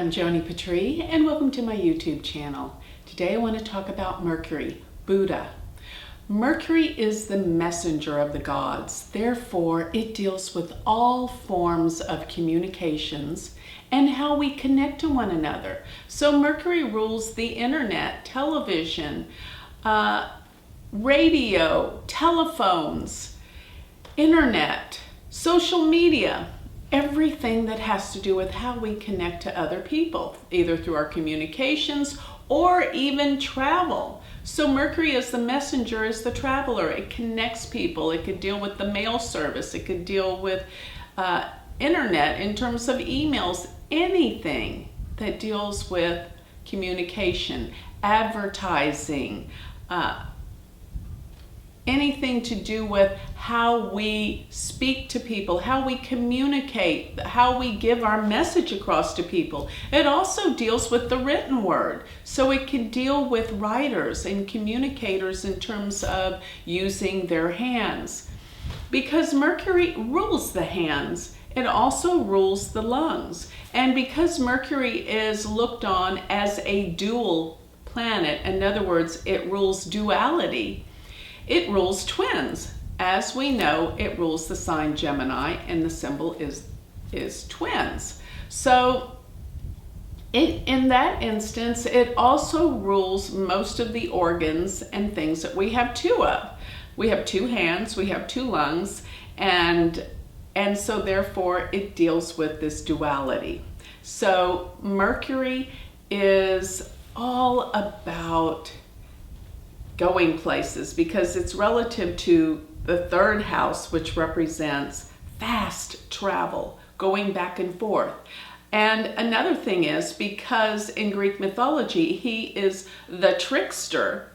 I'm Joni Patry, and welcome to my YouTube channel. Today I want to talk about Mercury, Buddha. Mercury is the messenger of the gods. Therefore, it deals with all forms of communications and how we connect to one another. So Mercury rules the internet, television, radio, telephones, internet, social media, everything that has to do with how we connect to other people, either through our communications or even travel. So Mercury is the messenger, is the traveler. It connects people. It could deal with the mail service. It could deal with internet in terms of emails, anything that deals with communication, advertising, anything to do with how we speak to people, how we communicate, how we give our message across to people. It also deals with the written word. So it can deal with writers and communicators in terms of using their hands. Because Mercury rules the hands, it also rules the lungs. And because Mercury is looked on as a dual planet, in other words, it rules duality, it rules twins. As we know, it rules the sign Gemini, and the symbol is twins. So in that instance, it also rules most of the organs and things that we have two of. We have two hands, we have two lungs, and so therefore it deals with this duality. So Mercury is all about going places because it's relative to the third house, which represents fast travel, going back and forth. And another thing is, because in Greek mythology, he is the trickster,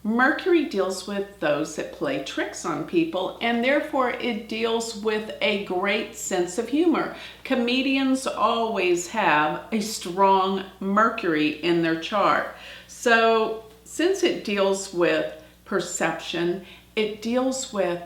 Mercury deals with those that play tricks on people, and therefore it deals with a great sense of humor. Comedians always have a strong Mercury in their chart. So since it deals with perception, it deals with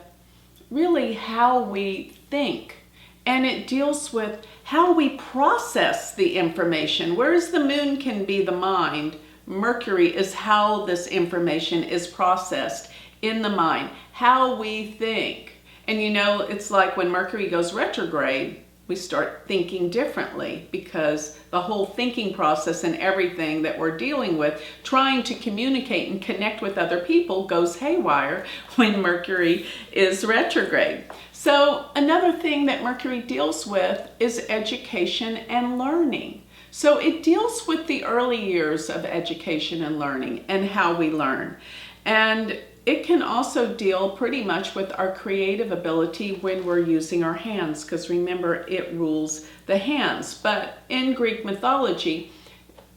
really how we think, and it deals with how we process the information. Whereas the moon can be the mind, Mercury is how this information is processed in the mind, how we think. And you know, it's like when Mercury goes retrograde, we start thinking differently because the whole thinking process and everything that we're dealing with, trying to communicate and connect with other people, goes haywire when Mercury is retrograde. So another thing that Mercury deals with is education and learning. So it deals with the early years of education and learning and how we learn. And it can also deal pretty much with our creative ability when we're using our hands, because remember, it rules the hands. But in Greek mythology,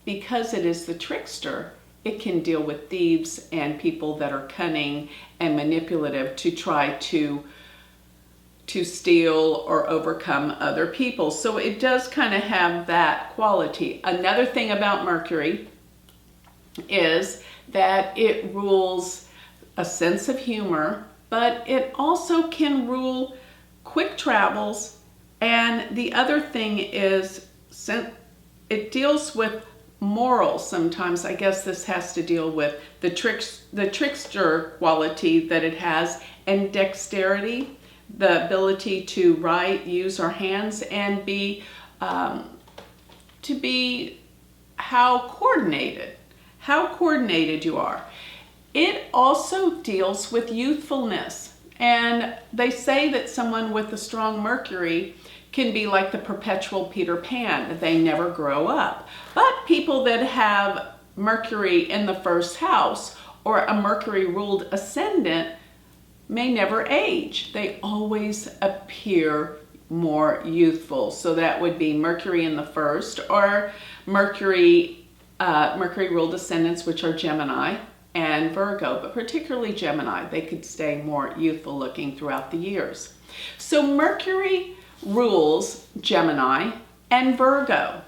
because it is the trickster, it can deal with thieves and people that are cunning and manipulative to try to steal or overcome other people. So it does kind of have that quality. Another thing about Mercury is that it rules a sense of humor, but it also can rule quick travels. And the other thing is, it deals with morals sometimes. I guess this has to deal with the trickster quality that it has, and dexterity, the ability to write, use our hands, and be how coordinated you are. It also deals with youthfulness, and they say that someone with a strong Mercury can be like the perpetual Peter Pan. They never grow up. But people that have Mercury in the first house or a Mercury ruled ascendant may never age. They always appear more youthful. So that would be Mercury in the first, or Mercury ruled ascendants, which are Gemini and Virgo, but particularly Gemini. They could stay more youthful looking throughout the years. So Mercury rules Gemini and Virgo,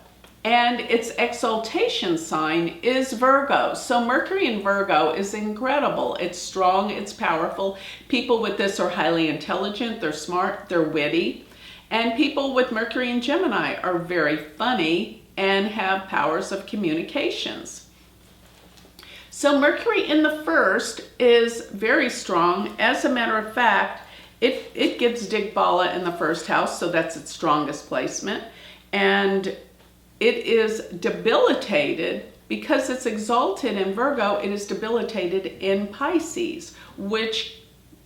and its exaltation sign is Virgo. So Mercury in Virgo is incredible. It's strong, it's powerful. People with this are highly intelligent, they're smart, they're witty. And people with Mercury in Gemini are very funny and have powers of communications. So Mercury in the first is very strong. As a matter of fact, it gives Digbala in the first house, so that's its strongest placement. And it is debilitated because it's exalted in Virgo. It is debilitated in Pisces, which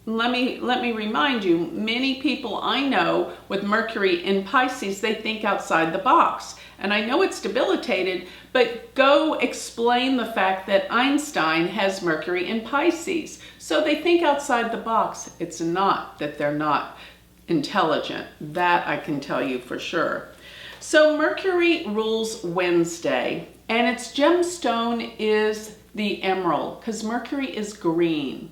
let me remind you, many people I know with Mercury in Pisces, they think outside the box. And I know it's debilitated, but go explain the fact that Einstein has Mercury in Pisces. So they think outside the box. It's not that they're not intelligent. That I can tell you for sure. So Mercury rules Wednesday, and its gemstone is the emerald, because Mercury is green.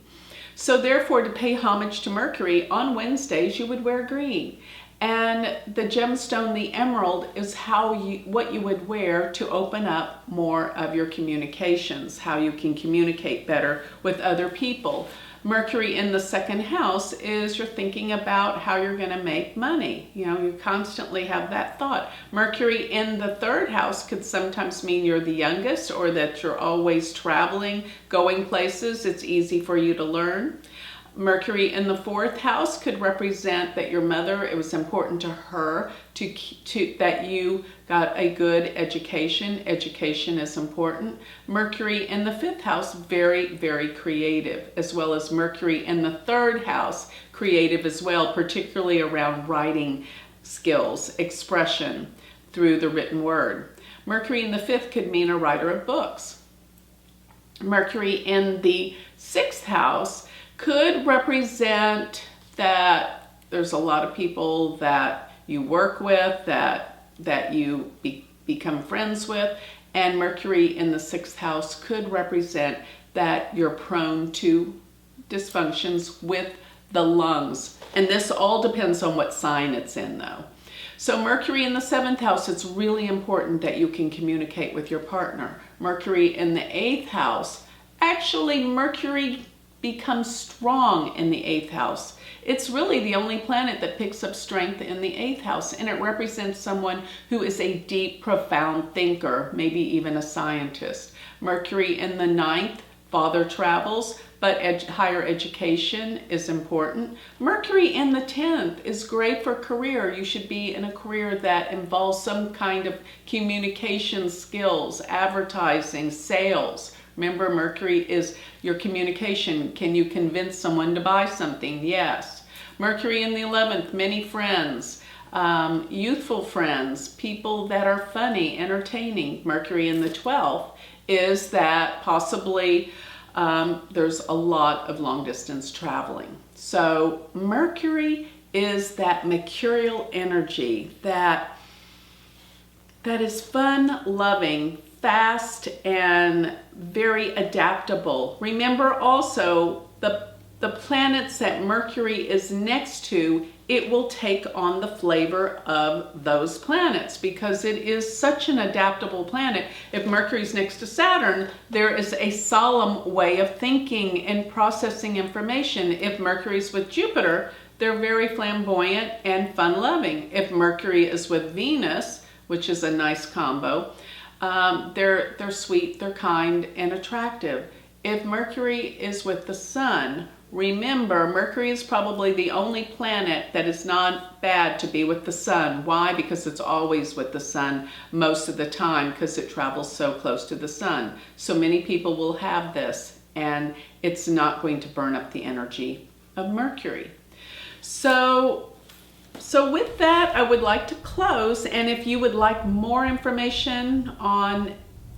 So therefore, to pay homage to Mercury, on Wednesdays you would wear green. And the gemstone, the emerald, is what you would wear to open up more of your communications, how you can communicate better with other people. Mercury in the second house is you're thinking about how you're going to make money. You know, you constantly have that thought. Mercury in the third house could sometimes mean you're the youngest, or that you're always traveling, going places. It's easy for you to learn. Mercury in the fourth house could represent that your mother, it was important to her that you got a good education. Education is important. Mercury in the fifth house, very, very creative, as well as Mercury in the third house, creative as well, particularly around writing skills, expression through the written word. Mercury in the fifth could mean a writer of books. Mercury in the sixth house could represent that there's a lot of people that you work with, that you become friends with, and Mercury in the sixth house could represent that you're prone to dysfunctions with the lungs. And this all depends on what sign it's in, though. So Mercury in the seventh house, it's really important that you can communicate with your partner. Mercury in the eighth house, actually Mercury becomes strong in the eighth house. It's really the only planet that picks up strength in the eighth house, and it represents someone who is a deep, profound thinker, maybe even a scientist. Mercury in the ninth, father travels, but higher education is important. Mercury in the 10th is great for career. You should be in a career that involves some kind of communication skills, advertising, sales. Remember, Mercury is your communication. Can you convince someone to buy something? Yes. Mercury in the 11th, many friends, youthful friends, people that are funny, entertaining. Mercury in the 12th is that possibly there's a lot of long distance traveling. So Mercury is that mercurial energy that is fun, loving, fast, and very adaptable. Remember also the planets that Mercury is next to, it will take on the flavor of those planets because it is such an adaptable planet. If Mercury's next to Saturn, there is a solemn way of thinking and processing information. If Mercury's with Jupiter, they're very flamboyant and fun-loving. If Mercury is with Venus, which is a nice combo, they're sweet, they're kind, and attractive. If Mercury is with the Sun, remember, Mercury is probably the only planet that is not bad to be with the Sun. Why? Because it's always with the Sun most of the time because it travels so close to the Sun. So many people will have this, and it's not going to burn up the energy of Mercury. So with that, I would like to close, and if you would like more information on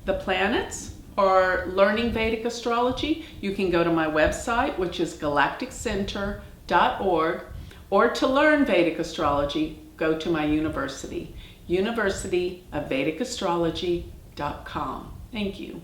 the planets or learning Vedic astrology, you can go to my website, which is galacticcenter.org, or to learn Vedic astrology, go to my university, University of Vedic Astrology.com. Thank you.